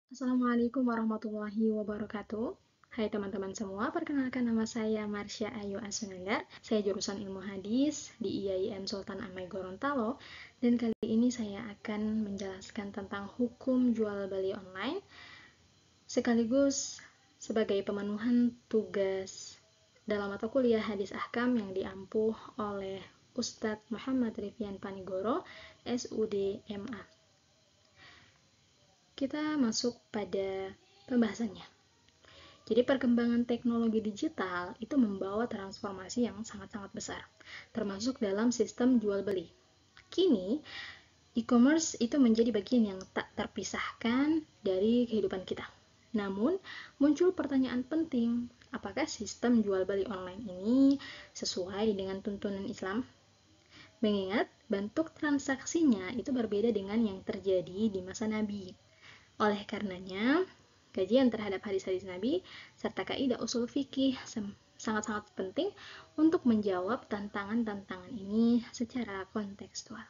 Assalamualaikum warahmatullahi wabarakatuh. Hai teman-teman semua, perkenalkan nama saya Marsha Ayu Asunagar. Saya jurusan Ilmu Hadis di IAIN Sultan Amai Gorontalo, dan kali ini saya akan menjelaskan tentang hukum jual beli online sekaligus sebagai pemenuhan tugas dalam mata kuliah Hadis Ahkam yang diampuh oleh Ustadz Muhammad Rifyan Panigoro, SUD MA. Kita masuk pada pembahasannya. Jadi perkembangan teknologi digital itu membawa transformasi yang sangat-sangat besar, termasuk dalam sistem jual beli. Kini, e-commerce itu menjadi bagian yang tak terpisahkan dari kehidupan kita. Namun, muncul pertanyaan penting, apakah sistem jual beli online ini sesuai dengan tuntunan Islam? Mengingat bentuk transaksinya itu berbeda dengan yang terjadi di masa Nabi. Oleh karenanya, kajian terhadap hadis-hadis Nabi serta kaidah usul fikih sangat-sangat penting untuk menjawab tantangan-tantangan ini secara kontekstual.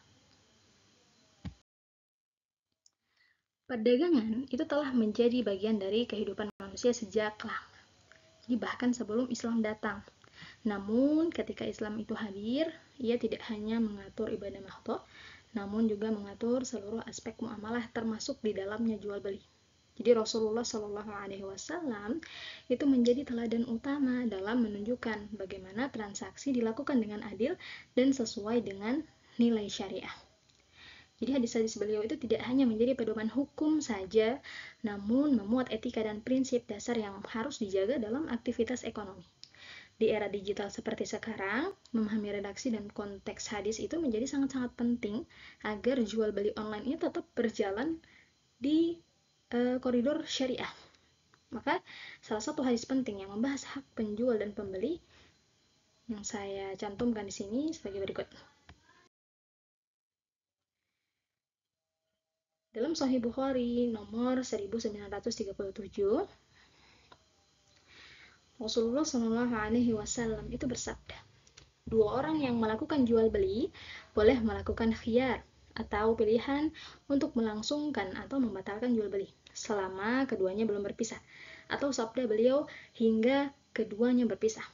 Perdagangan itu telah menjadi bagian dari kehidupan manusia sejak lama. Jadi bahkan sebelum Islam datang. Namun ketika Islam itu hadir, ia tidak hanya mengatur ibadah mahdoh, namun juga mengatur seluruh aspek muamalah termasuk di dalamnya jual beli. Jadi Rasulullah Shallallahu Alaihi Wasallam itu menjadi teladan utama dalam menunjukkan bagaimana transaksi dilakukan dengan adil dan sesuai dengan nilai syariah. Jadi hadis-hadis beliau itu tidak hanya menjadi pedoman hukum saja, namun memuat etika dan prinsip dasar yang harus dijaga dalam aktivitas ekonomi. Di era digital seperti sekarang, memahami redaksi dan konteks hadis itu menjadi sangat-sangat penting agar jual beli online ini tetap berjalan di koridor syariah. Maka salah satu hadis penting yang membahas hak penjual dan pembeli yang saya cantumkan di sini sebagai berikut. Dalam Sahih Bukhari nomor 1937, Rasulullah Shallallahu Alaihi Wasallam itu bersabda, dua orang yang melakukan jual beli boleh melakukan khiyar atau pilihan untuk melangsungkan atau membatalkan jual beli selama keduanya belum berpisah, atau sabda beliau hingga keduanya berpisah.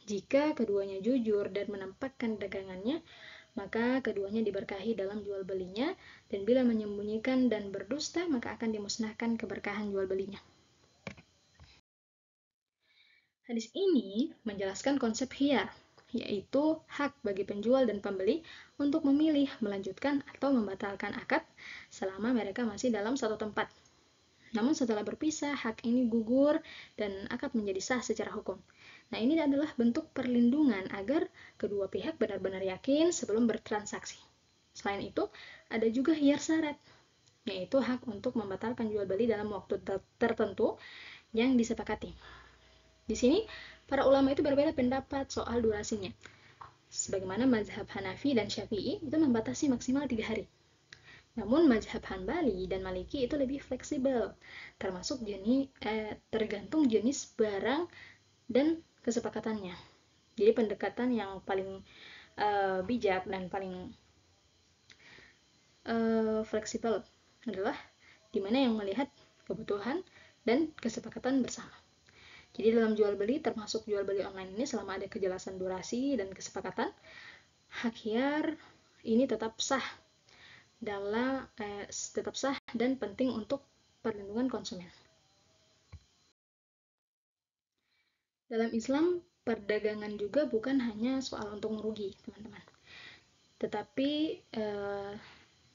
Jika keduanya jujur dan menampakkan dagangannya, maka keduanya diberkahi dalam jual belinya, dan bila menyembunyikan dan berdusta, maka akan dimusnahkan keberkahan jual belinya. Hadis ini menjelaskan konsep khiyar, yaitu hak bagi penjual dan pembeli untuk memilih melanjutkan atau membatalkan akad selama mereka masih dalam satu tempat. Namun setelah berpisah, hak ini gugur dan akad menjadi sah secara hukum. Nah, ini adalah bentuk perlindungan agar kedua pihak benar-benar yakin sebelum bertransaksi. Selain itu, ada juga khiyar syarat, yaitu hak untuk membatalkan jual beli dalam waktu tertentu yang disepakati. Di sini, para ulama itu berbeda pendapat soal durasinya. Sebagaimana mazhab Hanafi dan Syafi'i itu membatasi maksimal 3 hari. Namun mazhab Hanbali dan Maliki itu lebih fleksibel, termasuk tergantung jenis barang dan kesepakatannya. Jadi pendekatan yang paling bijak dan paling fleksibel adalah dimana yang melihat kebutuhan dan kesepakatan bersama. Jadi dalam jual beli, termasuk jual beli online ini, selama ada kejelasan durasi dan kesepakatan, hak khiyar ini tetap sah dan penting untuk perlindungan konsumen. Dalam Islam, perdagangan juga bukan hanya soal untung rugi, teman-teman, tetapi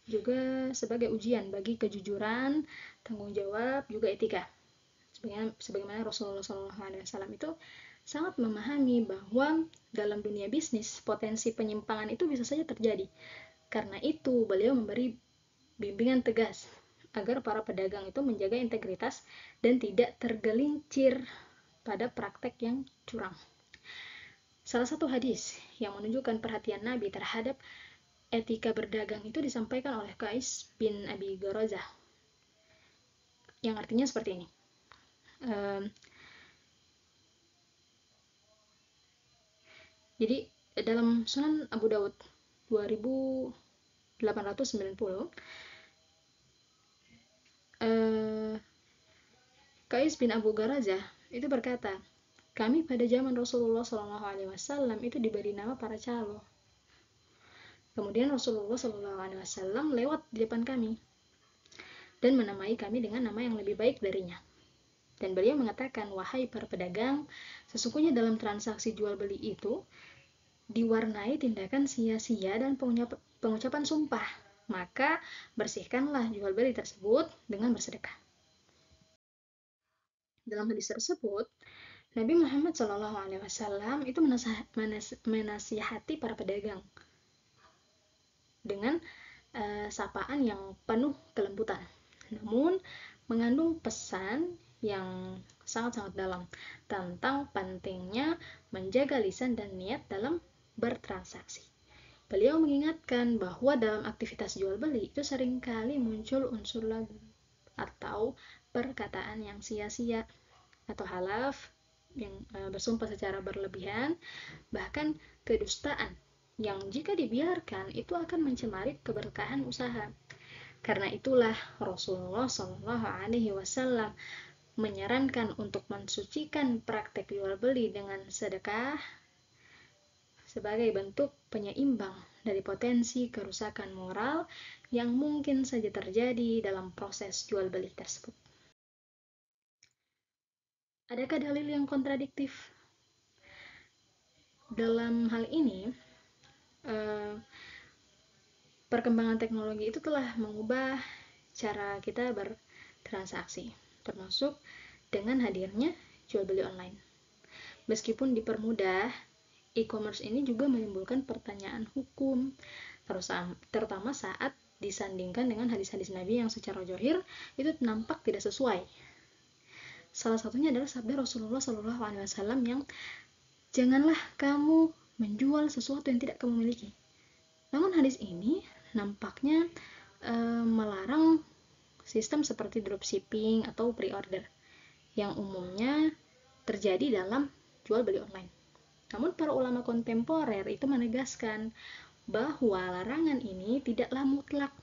juga sebagai ujian bagi kejujuran, tanggung jawab, juga etika. Sebagaimana Rasulullah SAW itu sangat memahami bahwa dalam dunia bisnis potensi penyimpangan itu bisa saja terjadi. Karena itu beliau memberi bimbingan tegas agar para pedagang itu menjaga integritas dan tidak tergelincir pada praktek yang curang. Salah satu hadis yang menunjukkan perhatian Nabi terhadap etika berdagang itu disampaikan oleh Qais bin Abi Garazah, yang artinya seperti ini. Jadi dalam Sunan Abu Daud 2890, Qais bin Abu Garazah itu berkata, kami pada zaman Rasulullah SAW itu diberi nama para calo. Kemudian Rasulullah SAW lewat di depan kami dan menamai kami dengan nama yang lebih baik darinya. Dan beliau mengatakan, wahai para pedagang, sesungguhnya dalam transaksi jual beli itu diwarnai tindakan sia-sia dan pengucapan sumpah. Maka bersihkanlah jual beli tersebut dengan bersedekah. Dalam hadis tersebut, Nabi Muhammad SAW itu menasihati para pedagang dengan sapaan yang penuh kelembutan, namun mengandung pesan yang sangat-sangat dalam tentang pentingnya menjaga lisan dan niat dalam bertransaksi. Beliau mengingatkan bahwa dalam aktivitas jual beli itu seringkali muncul unsur lagu atau perkataan yang sia-sia atau halaf yang bersumpah secara berlebihan, bahkan kedustaan yang jika dibiarkan itu akan mencemari keberkahan usaha. Karena itulah Rasulullah SAW menyarankan untuk mensucikan praktek jual beli dengan sedekah sebagai bentuk penyeimbang dari potensi kerusakan moral yang mungkin saja terjadi dalam proses jual beli tersebut. Adakah dalil yang kontradiktif? Dalam hal ini, perkembangan teknologi itu telah mengubah cara kita bertransaksi, termasuk dengan hadirnya jual beli online. Meskipun dipermudah, e-commerce ini juga menimbulkan pertanyaan hukum, terutama saat disandingkan dengan hadis-hadis Nabi yang secara zahir itu nampak tidak sesuai. Salah satunya adalah sabda Rasulullah SAW yang janganlah kamu menjual sesuatu yang tidak kamu miliki. Namun hadis ini nampaknya melarang sistem seperti dropshipping atau pre-order yang umumnya terjadi dalam jual beli online. Namun para ulama kontemporer itu menegaskan bahwa larangan ini tidaklah mutlak.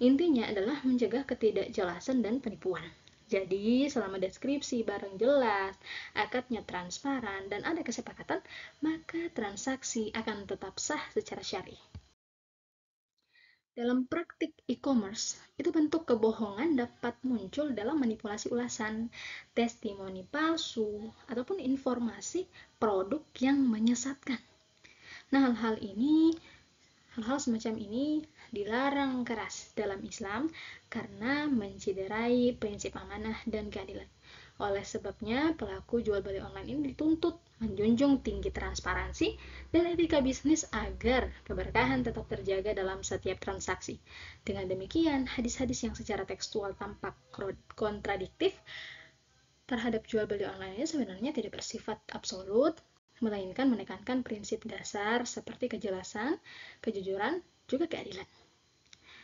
Intinya adalah mencegah ketidakjelasan dan penipuan. Jadi, selama deskripsi barang jelas, akadnya transparan, dan ada kesepakatan, maka transaksi akan tetap sah secara syar'i. Dalam praktik e-commerce, itu bentuk kebohongan dapat muncul dalam manipulasi ulasan, testimoni palsu, ataupun informasi produk yang menyesatkan. Nah, hal-hal semacam ini dilarang keras dalam Islam karena menciderai prinsip amanah dan keadilan. Oleh sebabnya, pelaku jual beli online ini dituntut menjunjung tinggi transparansi dan etika bisnis agar keberkahan tetap terjaga dalam setiap transaksi. Dengan demikian, hadis-hadis yang secara tekstual tampak kontradiktif terhadap jual beli online ini sebenarnya tidak bersifat absolut, melainkan menekankan prinsip dasar seperti kejelasan, kejujuran, juga keadilan.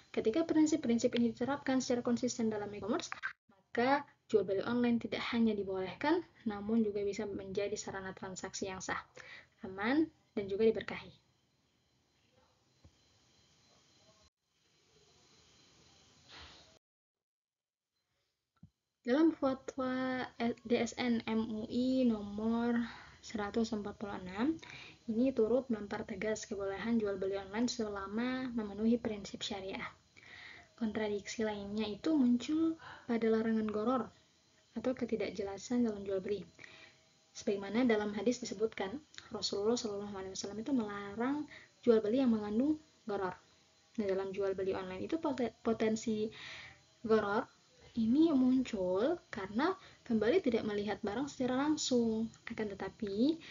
Ketika prinsip-prinsip ini diterapkan secara konsisten dalam e-commerce, maka jual beli online tidak hanya dibolehkan, namun juga bisa menjadi sarana transaksi yang sah, aman, dan juga diberkahi. Dalam fatwa DSN MUI nomor 146, ini turut mempertegas kebolehan jual beli online selama memenuhi prinsip syariah. Kontradiksi lainnya itu muncul pada larangan goror atau ketidakjelasan dalam jual beli. Sebagaimana dalam hadis disebutkan, Rasulullah SAW itu melarang jual beli yang mengandung goror. Nah, dalam jual beli online itu potensi goror ini muncul karena kembali tidak melihat barang secara langsung. Akan tetapi,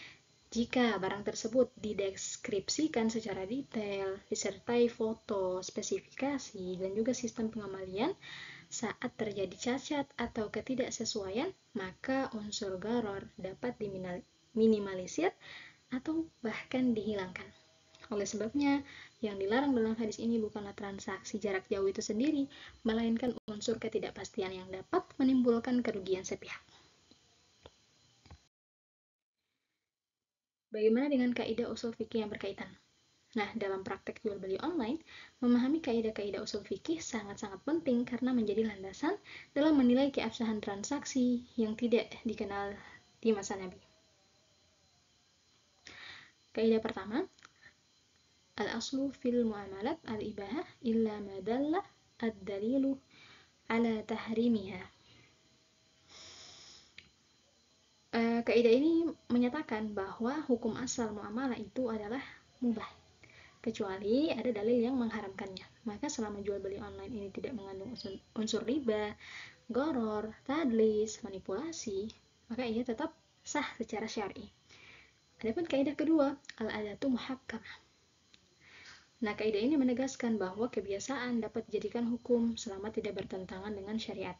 jika barang tersebut dideskripsikan secara detail, disertai foto, spesifikasi, dan juga sistem pengembalian, saat terjadi cacat atau ketidaksesuaian, maka unsur gharar dapat diminimalisir atau bahkan dihilangkan. Oleh sebabnya, yang dilarang dalam hadis ini bukanlah transaksi jarak jauh itu sendiri, melainkan unsur ketidakpastian yang dapat menimbulkan kerugian sepihak. Bagaimana dengan kaidah usul fikih yang berkaitan? Nah, dalam praktek jual beli online, memahami kaidah-kaidah usul fikih sangat-sangat penting karena menjadi landasan dalam menilai keabsahan transaksi yang tidak dikenal di masa Nabi. Kaidah pertama, al-aslu fil muamalat al-ibahah illa ma dalla ad-dalilu ala tahrimiha. Kaidah ini menyatakan bahwa hukum asal muamalah itu adalah mubah, kecuali ada dalil yang mengharamkannya. Maka selama jual beli online ini tidak mengandung unsur riba, gharar, tadlis, manipulasi, maka ia tetap sah secara syar'i. Adapun kaidah kedua, al-adatu muhakkamah. Nah, kaidah ini menegaskan bahwa kebiasaan dapat dijadikan hukum selama tidak bertentangan dengan syariat.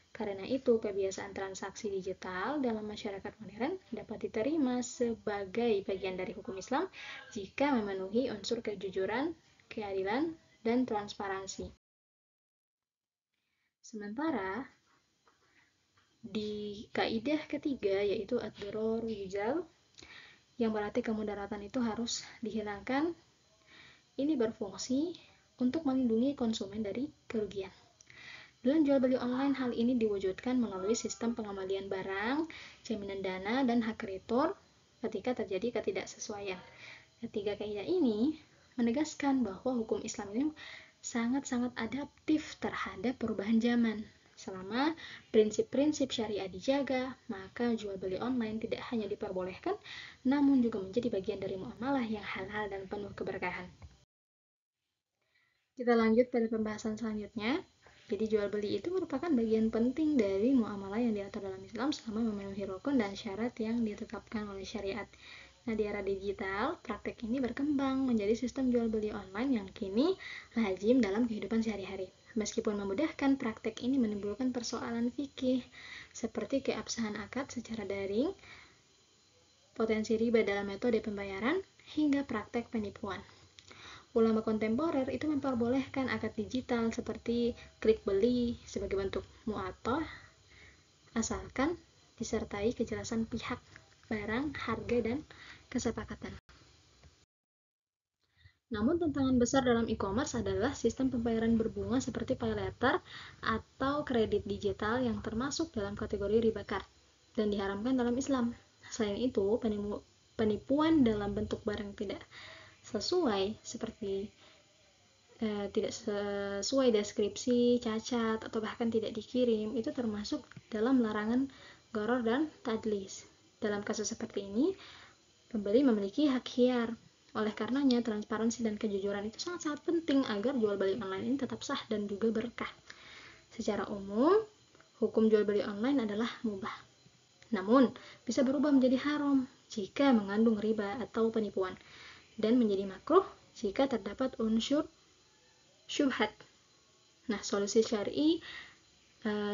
Karena itu, kebiasaan transaksi digital dalam masyarakat modern dapat diterima sebagai bagian dari hukum Islam jika memenuhi unsur kejujuran, keadilan, dan transparansi. Sementara, di kaidah ketiga yaitu ad-darar yuzal, yang berarti kemudaratan itu harus dihilangkan, ini berfungsi untuk melindungi konsumen dari kerugian. Dalam jual beli online, hal ini diwujudkan melalui sistem pengembalian barang, jaminan dana, dan hak kreditor ketika terjadi ketidaksesuaian. Ketiga kaidah ini menegaskan bahwa hukum Islam ini sangat-sangat adaptif terhadap perubahan zaman. Selama prinsip-prinsip syariah dijaga, maka jual beli online tidak hanya diperbolehkan, namun juga menjadi bagian dari muamalah yang halal dan penuh keberkahan. Kita lanjut pada pembahasan selanjutnya. Jadi jual beli itu merupakan bagian penting dari muamalah yang diatur dalam Islam selama memenuhi rukun dan syarat yang ditetapkan oleh syariat. Nah, di era digital, praktek ini berkembang menjadi sistem jual beli online yang kini lazim dalam kehidupan sehari-hari. Meskipun memudahkan, praktek ini menimbulkan persoalan fikih seperti keabsahan akad secara daring, potensi riba dalam metode pembayaran, hingga praktek penipuan. Ulama kontemporer itu memperbolehkan akad digital seperti klik beli sebagai bentuk mu'athah asalkan disertai kejelasan pihak, barang, harga, dan kesepakatan. Namun tantangan besar dalam e-commerce adalah sistem pembayaran berbunga seperti pay later atau kredit digital yang termasuk dalam kategori riba card dan diharamkan dalam Islam. Selain itu, penipuan dalam bentuk barang tidak sesuai seperti tidak sesuai deskripsi, cacat, atau bahkan tidak dikirim, itu termasuk dalam larangan gharar dan tadlis. Dalam kasus seperti ini, pembeli memiliki hak khiar. Oleh karenanya, transparansi dan kejujuran itu sangat-sangat penting agar jual beli online ini tetap sah dan juga berkah. Secara umum, hukum jual beli online adalah mubah. Namun, bisa berubah menjadi haram jika mengandung riba atau penipuan, dan menjadi makruh jika terdapat unsur syubhat. Nah, solusi syar'i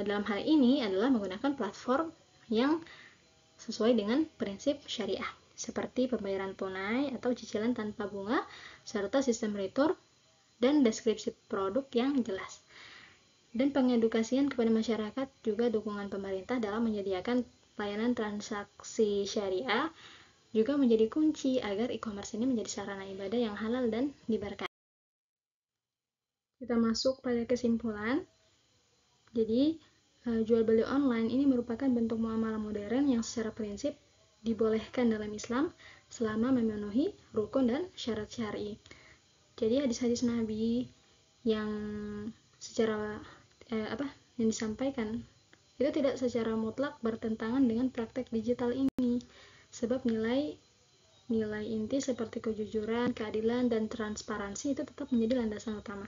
dalam hal ini adalah menggunakan platform yang sesuai dengan prinsip syariah, seperti pembayaran tunai atau cicilan tanpa bunga, serta sistem retur dan deskripsi produk yang jelas. Dan pengedukasian kepada masyarakat juga dukungan pemerintah dalam menyediakan layanan transaksi syariah juga menjadi kunci agar e-commerce ini menjadi sarana ibadah yang halal dan diberkahi. Kita masuk pada kesimpulan. Jadi, jual beli online ini merupakan bentuk muamalah modern yang secara prinsip dibolehkan dalam Islam selama memenuhi rukun dan syarat syar'i. Jadi hadis-hadis Nabi yang secara yang disampaikan itu tidak secara mutlak bertentangan dengan praktek digital ini. Sebab nilai inti seperti kejujuran, keadilan, dan transparansi itu tetap menjadi landasan utama.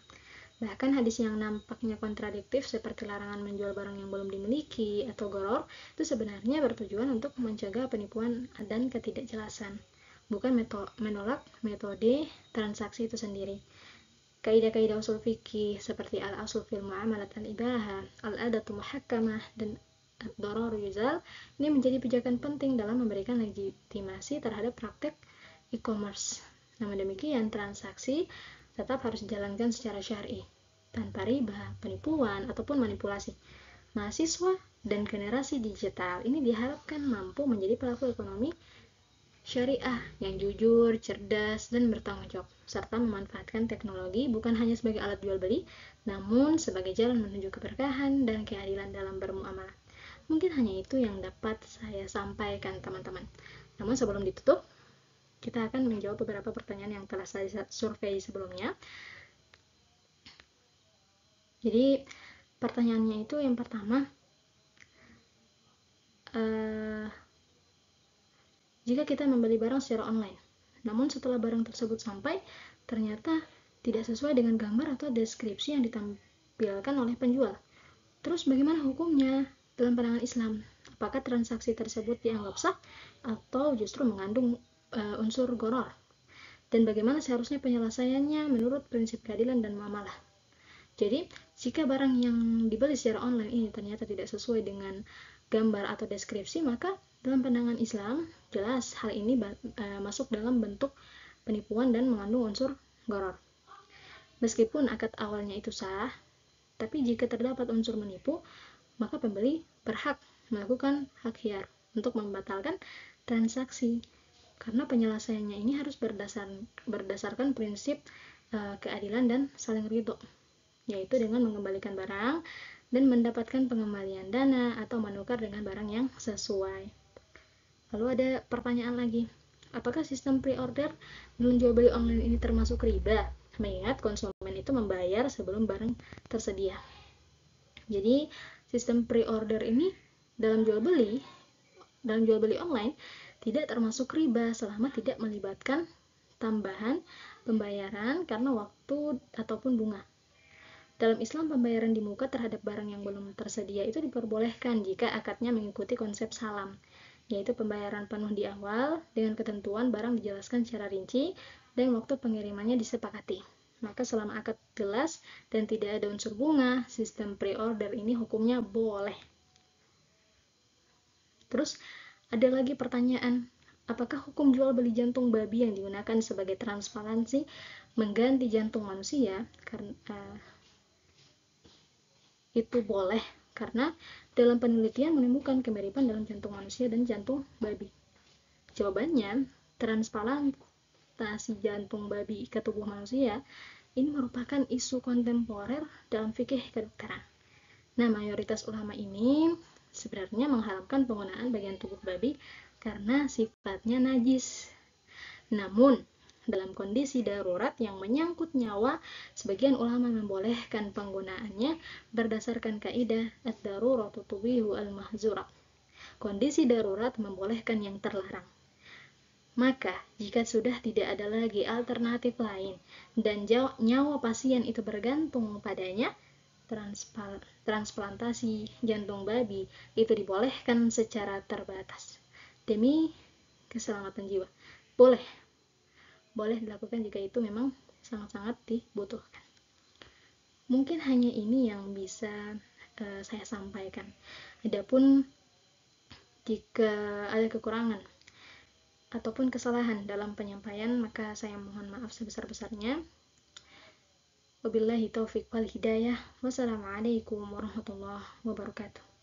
Bahkan hadis yang nampaknya kontradiktif seperti larangan menjual barang yang belum dimiliki atau gharar itu sebenarnya bertujuan untuk mencegah penipuan dan ketidakjelasan, bukan menolak metode transaksi itu sendiri. Kaidah-kaidah usul fikih seperti al-asl fil muamalat al-ibahah, al-adatu muhakkamah, dan ad-darar yuzal ini menjadi pijakan penting dalam memberikan legitimasi terhadap praktek e-commerce. Namun demikian, transaksi tetap harus dijalankan secara syar'i, tanpa riba, penipuan, ataupun manipulasi. Mahasiswa dan generasi digital ini diharapkan mampu menjadi pelaku ekonomi syariah yang jujur, cerdas, dan bertanggung jawab, serta memanfaatkan teknologi bukan hanya sebagai alat jual beli, namun sebagai jalan menuju keberkahan dan keadilan dalam bermuamalah. Mungkin hanya itu yang dapat saya sampaikan, teman-teman. Namun sebelum ditutup, kita akan menjawab beberapa pertanyaan yang telah saya survei sebelumnya. Jadi pertanyaannya itu yang pertama, jika kita membeli barang secara online, namun setelah barang tersebut sampai, ternyata tidak sesuai dengan gambar atau deskripsi yang ditampilkan oleh penjual. Terus bagaimana hukumnya dalam pandangan Islam? Apakah transaksi tersebut dianggap sah atau justru mengandung unsur gharar? Dan bagaimana seharusnya penyelesaiannya menurut prinsip keadilan dan muamalah? Jadi, jika barang yang dibeli secara online ini ternyata tidak sesuai dengan gambar atau deskripsi, maka dalam pandangan Islam, jelas hal ini masuk dalam bentuk penipuan dan mengandung unsur gharar. Meskipun akad awalnya itu sah, tapi jika terdapat unsur menipu, maka pembeli berhak melakukan hak khiyar untuk membatalkan transaksi. Karena penyelesaiannya ini harus berdasarkan prinsip keadilan dan saling ridho, yaitu dengan mengembalikan barang dan mendapatkan pengembalian dana atau menukar dengan barang yang sesuai. Lalu ada pertanyaan lagi, apakah sistem pre-order dalam jual beli online ini termasuk riba? Mengingat konsumen itu membayar sebelum barang tersedia. Jadi sistem pre-order ini dalam jual beli online tidak termasuk riba selama tidak melibatkan tambahan pembayaran karena waktu ataupun bunga. Dalam Islam, pembayaran di muka terhadap barang yang belum tersedia itu diperbolehkan jika akadnya mengikuti konsep salam, yaitu pembayaran penuh di awal dengan ketentuan barang dijelaskan secara rinci dan waktu pengirimannya disepakati. Maka selama akad jelas dan tidak ada unsur bunga, sistem pre-order ini hukumnya boleh. Terus ada lagi pertanyaan, apakah hukum jual beli jantung babi yang digunakan sebagai transparansi mengganti jantung manusia? Karena itu boleh, karena dalam penelitian menemukan kemiripan dalam jantung manusia dan jantung babi. Jawabannya, transplantasi jantung babi ke tubuh manusia ini merupakan isu kontemporer dalam fikih kedokteran. Nah, mayoritas ulama ini sebenarnya mengharamkan penggunaan bagian tubuh babi karena sifatnya najis. Namun, dalam kondisi darurat yang menyangkut nyawa, sebagian ulama membolehkan penggunaannya berdasarkan kaidah ad-daruratu tubihu al-mahzurat. Kondisi darurat membolehkan yang terlarang. Maka, jika sudah tidak ada lagi alternatif lain dan nyawa pasien itu bergantung padanya, transplantasi jantung babi itu dibolehkan secara terbatas demi keselamatan jiwa. Boleh dilakukan jika itu memang sangat-sangat dibutuhkan. Mungkin hanya ini yang bisa saya sampaikan. Adapun jika ada kekurangan ataupun kesalahan dalam penyampaian, maka saya mohon maaf sebesar-besarnya. Wabillahi taufiq wal hidayah. Wassalamualaikum warahmatullahi wabarakatuh.